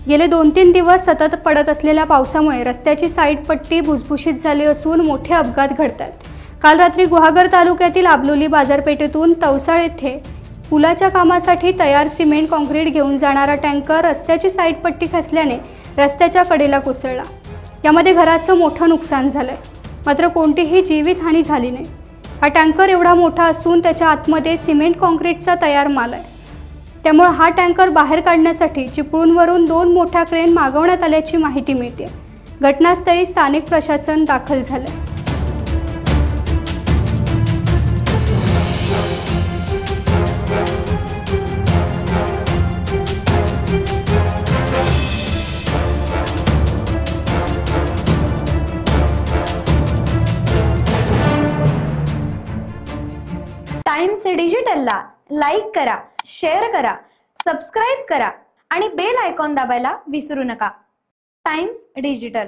गेले 2-3 दिवस सतत पडत असलेल्या पावसामुळे रस्त्याची साईड पट्टी भुसभुशीत झाली असून मोठे अपघात घडतात। काल रात्री गुहागर तालुक्यातील आबलोली बाजारपेठेतून तवसाळ येथे पुलाच्या कामासाठी तयार सिमेंट काँक्रीट घेऊन जाणारा टँकर रस्त्याची साईड पट्टी खचल्याने रस्त्याच्या कडेला कोसळला। यामध्ये घराचं मोठं नुकसान झालंय, मात्र कोणतीही जीवितहानी झाली नाही। हा टँकर एवढा मोठा असून त्याच्या आतमध्ये सिमेंट काँक्रीटचा तयार माल आहे, त्यामुळे हा टँकर बाहेर काढण्यासाठी चिपळूणवरून 2 मोठ्या क्रेन मागवण्यात आल्याची माहिती मिळते। घटनास्थळी स्थानिक प्रशासन दाखल झाले। टाइम्स डिजिटलला लाईक करा, शेअर करा, सबस्क्राइब करा आणि बेल आयकॉन दाबायला विसरू नका। Times digital.